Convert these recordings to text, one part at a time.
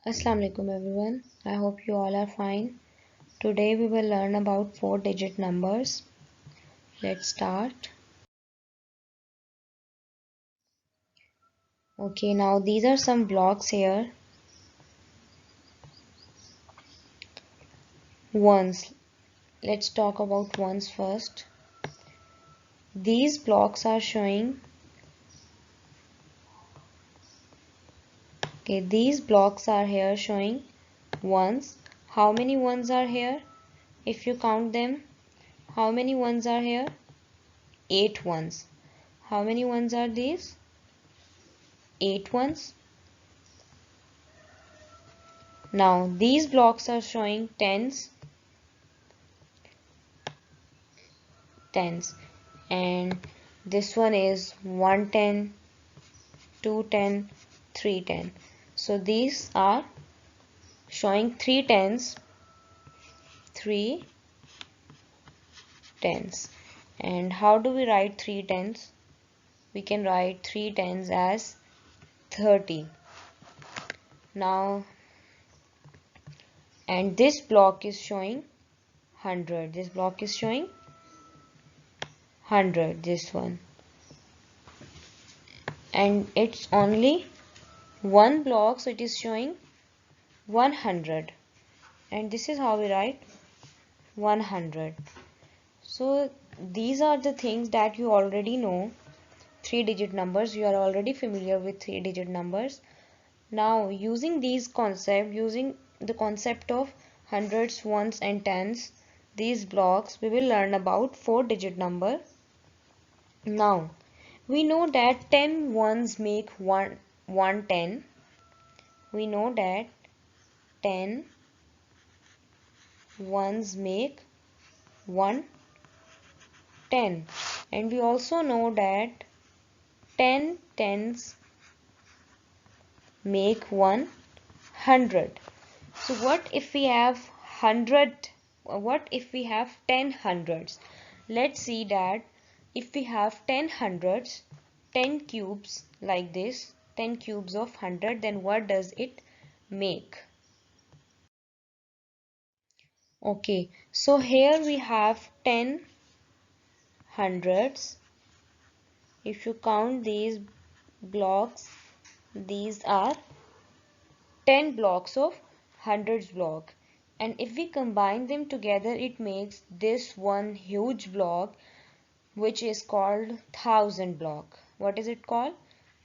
Assalamu alaikum everyone. I hope you all are fine. Today we will learn about 4-digit numbers. Let's start. Okay, now these are some blocks here. Ones. Let's talk about ones first. These blocks are showing. Okay, these blocks are here showing ones. How many ones are here? If you count them, how many ones are here? 8 ones. How many ones are these? 8 ones. Now these blocks are showing tens, and this one is 110, 210, 310. So these are showing 3 tens, 3 tens. And how do we write 3 tens? We can write 3 tens as 30. Now, and this block is showing 100. This block is showing 100, this one. And it's only one block, so it is showing 100. And this is how we write 100. So these are the things that you already know. 3-digit numbers, you are already familiar with 3-digit numbers. Now using these concepts, using the concept of hundreds, ones and tens, these blocks, we will learn about 4-digit number. Now we know that 10 ones make 110. We know that 10 ones make 110, and we also know that 10 tens make 100. So what if we have 100? What if we have 10 hundreds? Let's see that if we have 10 hundreds, 10 cubes like this, 10 cubes of 100, then what does it make? Okay, so here we have 10 hundreds. If you count these blocks, these are 10 blocks of hundreds block, and if we combine them together, it makes this one huge block, which is called 1000 block. What is it called?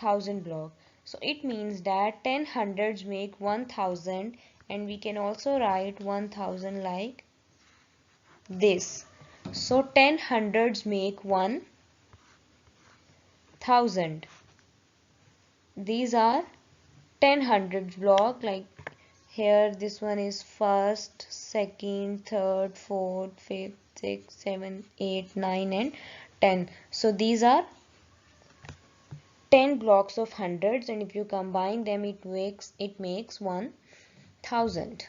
1000 block. So it means that 10 hundreds make 1000, and we can also write 1000 like this. So 10 hundreds make 1000. These are 10 hundreds block, like here this one is first, second, third, fourth, fifth, sixth, seventh, eighth, 9 and 10. So these are 10 blocks of hundreds, and if you combine them, it makes 1000.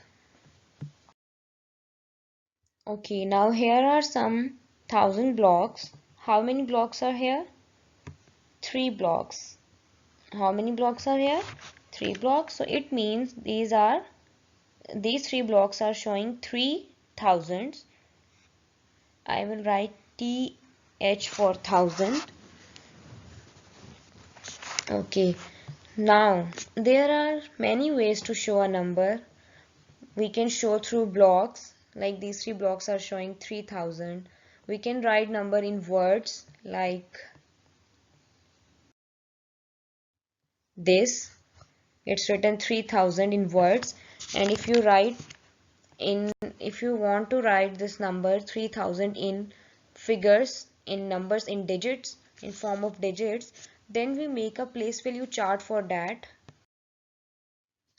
Okay, now here are some 1000 blocks. How many blocks are here? 3 blocks. How many blocks are here? 3 blocks. So it means these 3 blocks are showing 3000s. I will write TH for 1000. Okay, now there are many ways to show a number. We can show through blocks, like these 3 blocks are showing 3000. We can write number in words like this. It's written 3000 in words, and if you want to write this number 3000 in figures, in numbers, in digits, in form of digits, then we make a place value chart for that,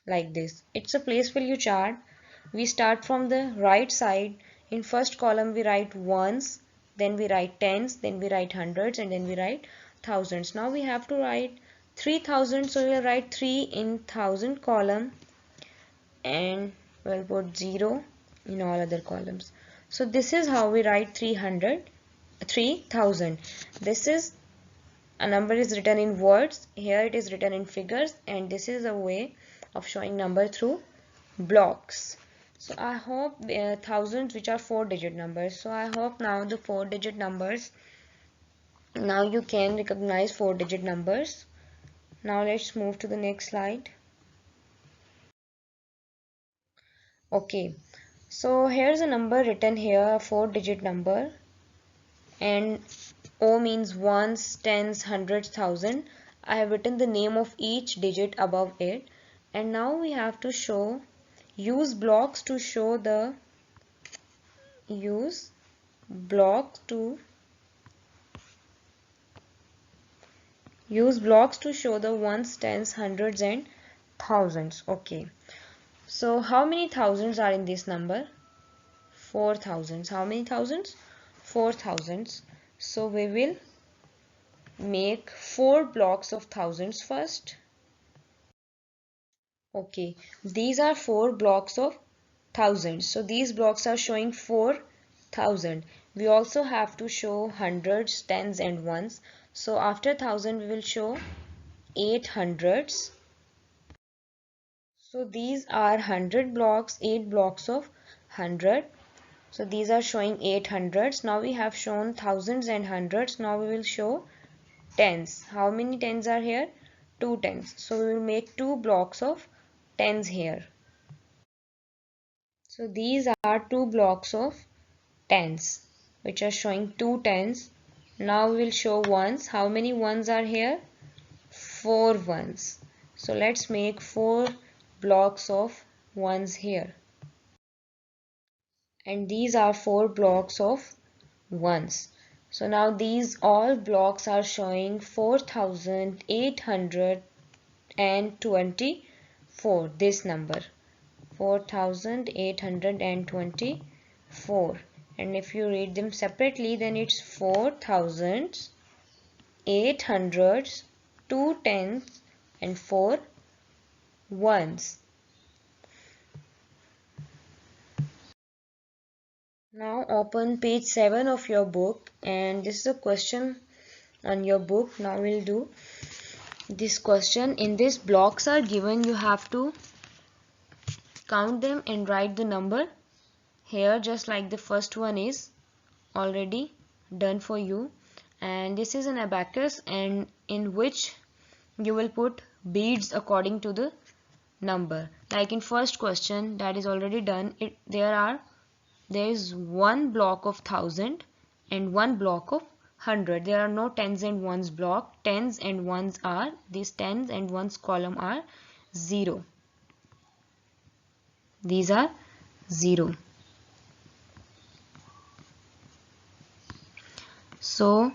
like this. It's a place value chart. We start from the right side. In first column we write ones, then we write tens, then we write hundreds, and then we write thousands. Now we have to write 3000, so we'll write 3 in 1000 column, and we'll put 0 in all other columns. So this is how we write 3000. This is a number is written in words, here it is written in figures, and this is a way of showing number through blocks. So I hope thousands, which are 4-digit numbers. So I hope now the 4-digit numbers, now you can recognize 4-digit numbers. Now let's move to the next slide. Okay, so here's a number written here, a 4-digit number, and O means ones, tens, hundreds, thousand. I have written the name of each digit above it, and now we have to use blocks to show the use blocks to show the ones, tens, hundreds, and thousands. Okay, so how many thousands are in this number? 4 thousands. How many thousands? 4 thousands. So we will make 4 blocks of thousands first. Okay, these are 4 blocks of thousands. So these blocks are showing 4,000. We also have to show hundreds, tens, and ones. So after thousand, we will show 8 hundreds. So these are 100 blocks, 8 blocks of 100. So these are showing 8 hundreds. Now we have shown thousands and hundreds. Now we will show tens. How many tens are here? 2 tens. So we will make 2 blocks of tens here. So these are 2 blocks of tens, which are showing 2 tens. Now we will show ones. How many ones are here? 4 ones. So let's make 4 blocks of ones here. And these are 4 blocks of ones. So now these all blocks are showing 4,824, this number 4,824, and if you read them separately, then it's 4,000, 800s, 2 tens, and 4 ones. Now open page 7 of your book, and this is a question on your book. Now we'll do this question. In this, blocks are given. You have to count them and write the number here, just like the first one is already done for you. And this is an abacus, and in which you will put beads according to the number. Like in first question that is already done, there is 1 block of 1000 and 1 block of 100. There are no tens and ones block. Tens and ones are, these tens and ones column are 0. These are 0. So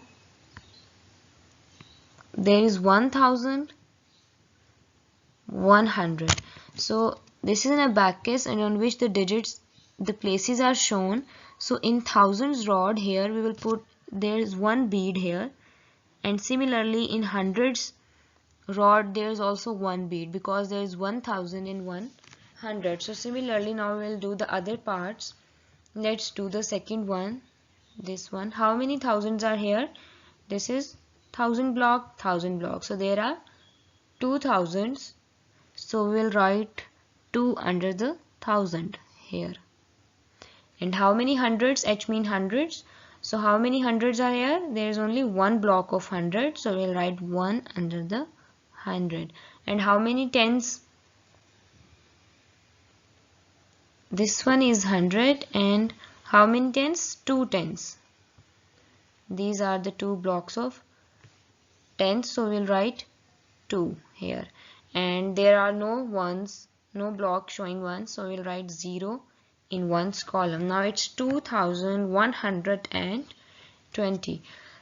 there is 1100. So this is an abacus, and on which the digits, the places are shown. So in thousands rod, here we will put, there is 1 bead here, and similarly in hundreds rod there is also 1 bead, because there is 1000 and 100. So similarly now we will do the other parts. Let's do the second one, this one. How many thousands are here? This is 1000 block, 1000 block. So there are 2 thousands. So we will write 2 under the 1000 here. And how many hundreds? H mean hundreds. So how many hundreds are here? There is only 1 block of 100. So we will write 1 under the 100. And how many tens? This one is 100. And how many tens? 2 tens. These are the 2 blocks of tens. So we will write 2 here. And there are no ones, no block showing ones. So we will write 0 in ones column. Now it's 2120.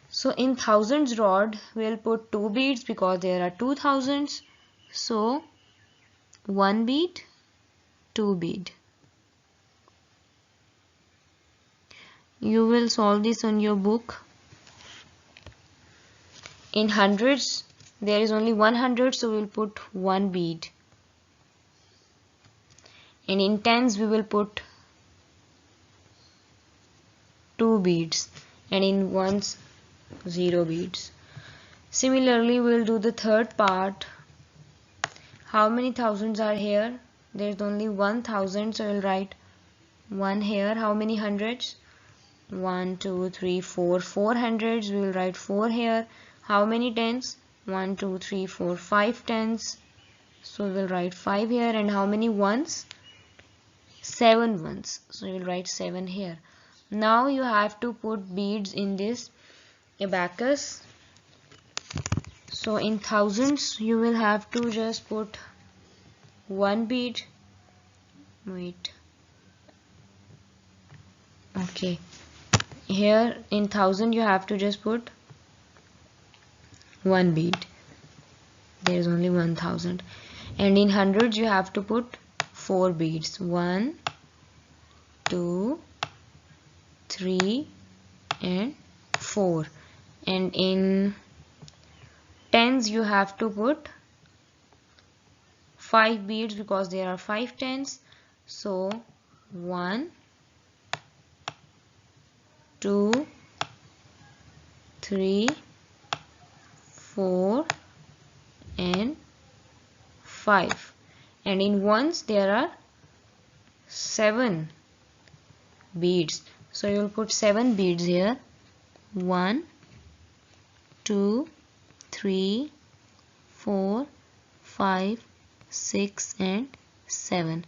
So in thousands rod we'll put 2 beads, because there are 2 thousands. So 1 bead, 2 bead. You will solve this on your book. In hundreds there is only 100, so we will put 1 bead. And in tens we will put 2 beads, and in ones 0 beads. Similarly we will do the third part. How many thousands are here? There's only 1000, so we'll write 1 here. How many hundreds? 1, 2, 3, 4. 4 hundreds, we will write 4 here. How many tens? 1, 2, 3, 4, 5 tens. So we will write 5 here. And how many ones? 7 ones. So we will write 7 here. Now you have to put beads in this abacus. So in thousands, you will have to just put 1 bead. Wait. Okay. Here in 1000 you have to just put 1 bead. There is only 1000. And in hundreds you have to put 4 beads. 1, 2, 3 and 4. And in tens you have to put 5 beads because there are 5 tens. So 1, 2, 3, 4 and 5. And in ones there are 7 beads. So you will put 7 beads here. 1, 2, 3, 4, 5, 6 and 7.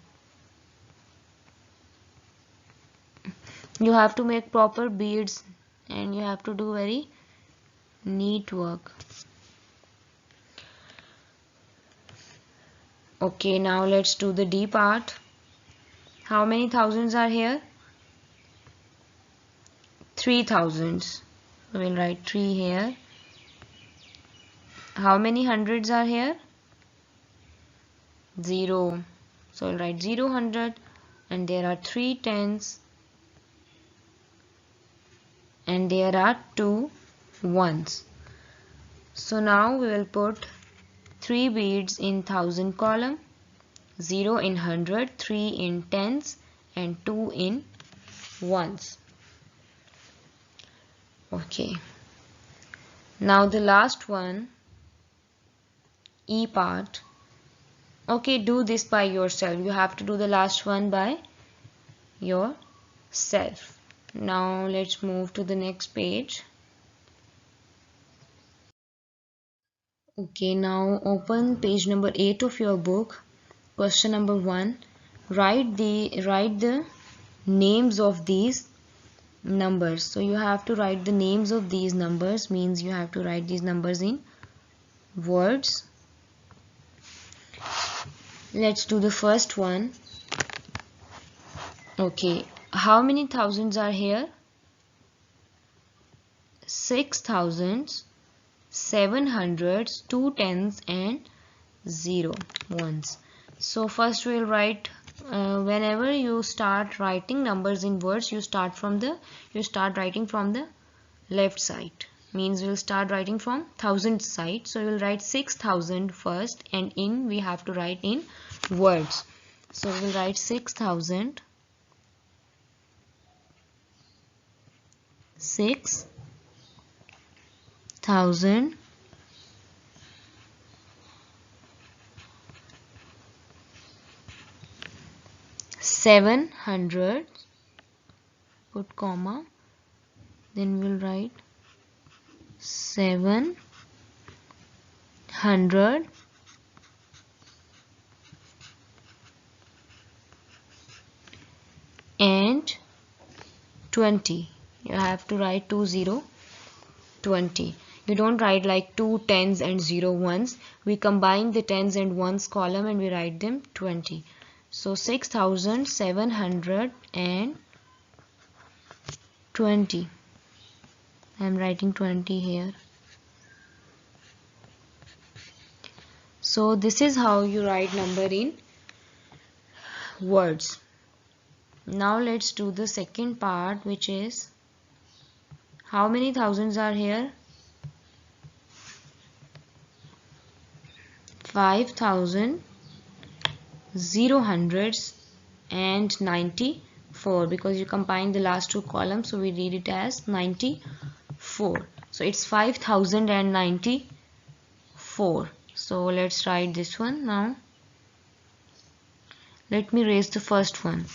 You have to make proper beads and you have to do very neat work. Okay, now let's do the D part. How many thousands are here? 3 thousands. We'll write 3 here. How many hundreds are here? 0. So we'll write 0 hundred. And there are 3 tens. And there are 2 ones. So now we will put 3 beads in 1000 column, 0 in 100, 3 in tens and 2 in ones. Okay. Now the last one, E part. Okay, do this by yourself. You have to do the last one by yourself. Now let's move to the next page. Okay, now open page number 8 of your book. Question number 1. Write the names of these numbers. So you have to write the names of these numbers, means you have to write these numbers in words. Let's do the first one. Okay, how many thousands are here? 6 thousands, 7 hundreds, 2 tens and 0 ones. So first we'll write, whenever you start writing numbers in words, you start writing from the left side. Means we'll start writing from thousand side. So we'll write 6,000 first, and in we have to write in words. So we'll write 6,000, 6,000, 700, put comma, then we'll write 700, and 20. You have to write 20, 20. You don't write like 2 tens and 0 ones. We combine the tens and ones column and we write them 20. So 6,720. I am writing 20 here. So this is how you write number in words. Now let's do the second part, which is how many thousands are here? 5,000, 0 hundreds and 94, because you combine the last two columns, so we read it as 94. So it's 5,094. So let's write this one now. Let me raise the first one.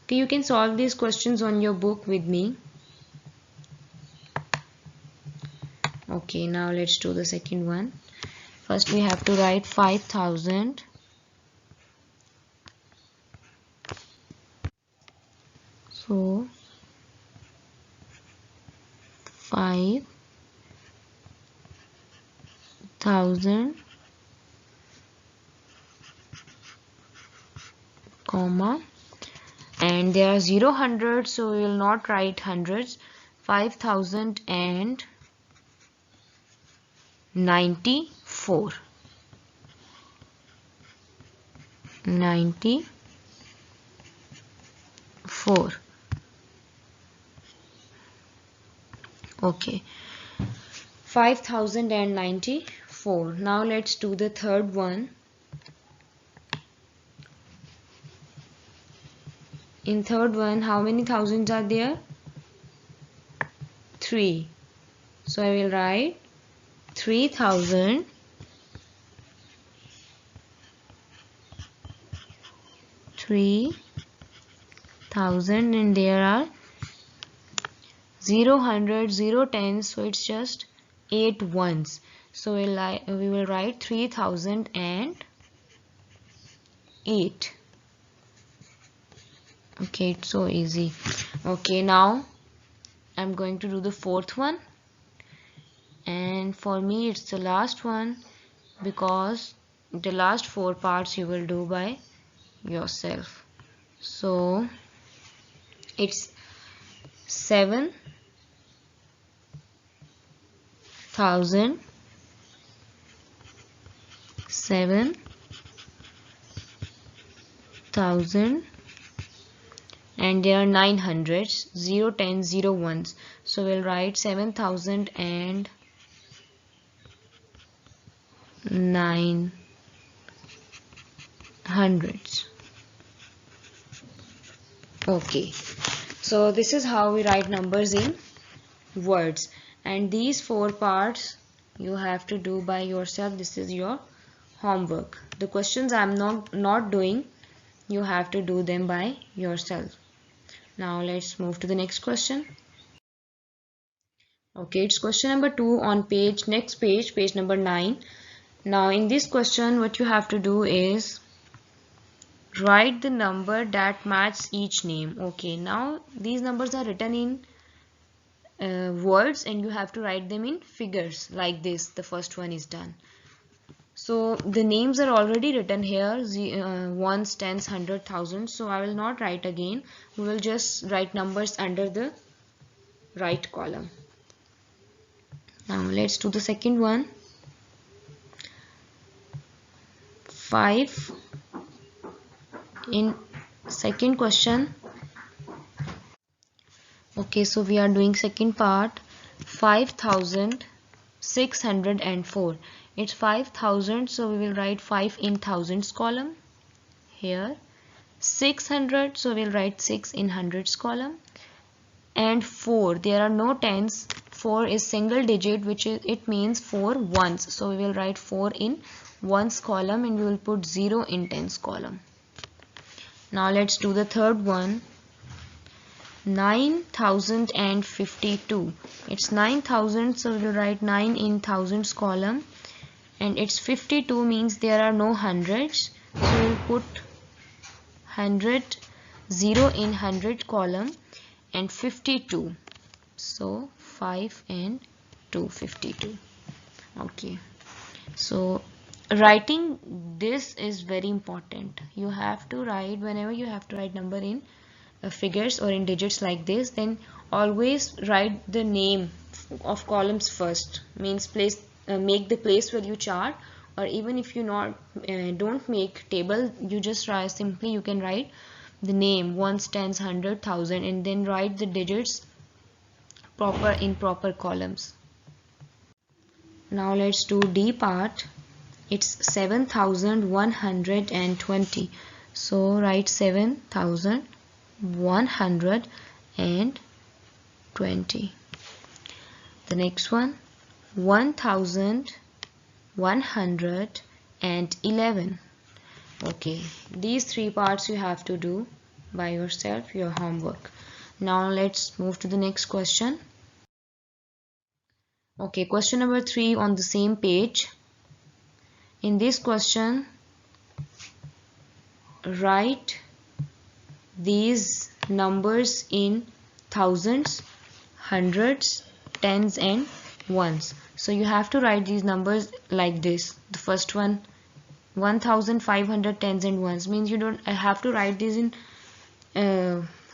Okay, you can solve these questions on your book with me. Okay, now let's do the second one. First we have to write 5,000. So 5,000, comma, and there are 0 hundreds, so we will not write hundreds. 5,094. 94. Okay, 5,094. Now let's do the third one. In third one, how many thousands are there? 3. So I will write 3,000 and there are 0 hundred, 0 tens, so it's just 8 ones. So we will write 3,008. Okay, it's so easy. Okay, now I'm going to do the fourth one, and for me it's the last one, because the last 4 parts you will do by yourself. So it's 7,000, and there are 9 hundreds, 0 tens, 0 ones. So we'll write 7,009 hundreds. Okay, so this is how we write numbers in words, and these 4 parts you have to do by yourself. This is your homework. The questions I'm not doing, you have to do them by yourself. Now let's move to the next question. Okay, it's question number 2 on next page number 9. Now in this question, what you have to do is write the number that matches each name. Okay, now these numbers are written in words, and you have to write them in figures like this. The first one is done. So the names are already written here, ones, tens, hundred, thousands. So I will not write again. We will just write numbers under the right column. Now let's do the second one. 5 in second question. Okay, so we are doing second part. 5,604. It's 5,000, so we will write 5 in thousands column here. 600, so we'll write 6 in hundreds column. And 4, there are no tens. 4 is single digit, which is, it means 4 ones, so we will write 4 in ones column, and we will put 0 in tens column. Now let's do the third one. 9,052. It's 9,000, so we will write 9 in thousands column, and it's 52 means there are no hundreds, so we will put 100, 0 in 100 column, and 52, so 5 and 2, 52. Okay, so writing this is very important. You have to write, whenever you have to write number in figures or in digits like this, then always write the name of columns first. Means place, make the place value chart, or even if you don't make table, you just write simply, you can write the name, ones, tens, hundred, thousand, and then write the digits in proper columns. Now let's do D part. It's 7,120. So write 7,120. The next one, 1,180. and 11. Okay, these three parts you have to do by yourself, your homework. Now let's move to the next question. Okay, question number 3 on the same page. In this question, write these numbers in thousands, hundreds, tens and ones. So you have to write these numbers like this. The first one, 1500 tens and ones, means you don't have to write these in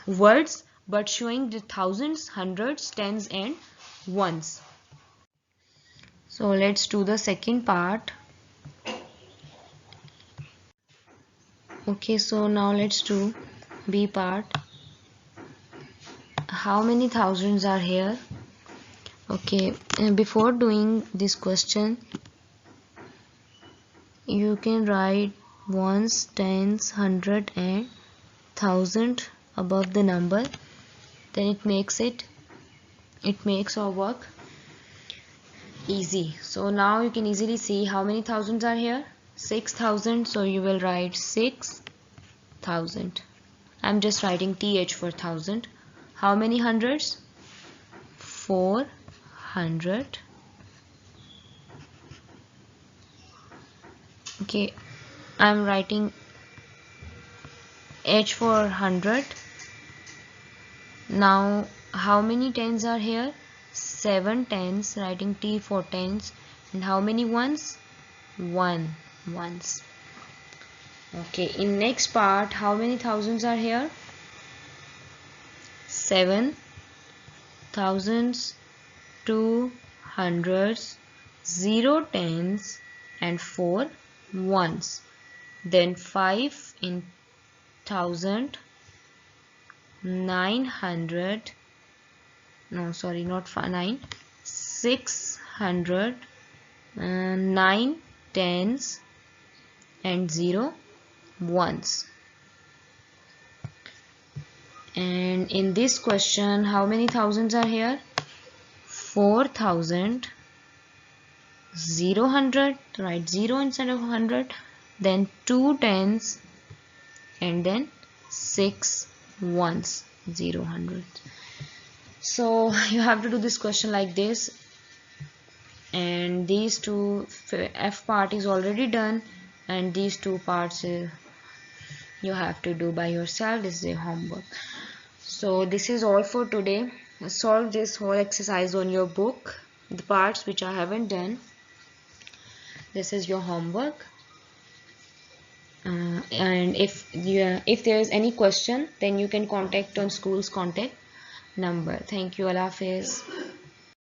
words, but showing the thousands, hundreds, tens and ones. So let's do the second part. Okay, so now let's do B part. How many thousands are here? Okay, before doing this question, you can write ones, tens, hundred and thousand above the number. Then it makes our work easy. So now you can easily see how many thousands are here. 6,000. So you will write 6,000. I'm just writing th for thousand. How many hundreds? 400. Okay, I'm writing h for hundred. Now how many tens are here? 7 tens, writing t for tens. And how many ones? 1 ones. Okay, in next part, how many thousands are here? 7 thousands, 2 hundreds, 0 tens and 4 ones. Then 5 in thousand, 900, no sorry, not 9, 600, 9 tens and 0 ones. And in this question, how many thousands are here? 4,000, 0 hundred, write 0 instead of 100, then 2 tens and then 6 ones, 0 hundred. So you have to do this question like this, and these two F part is already done, and these two parts you have to do by yourself. This is a homework. So this is all for today. Solve this whole exercise on your book, the parts which I haven't done. This is your homework. And if there is any question, then you can contact on school's contact number. Thank you. Allah Hafiz.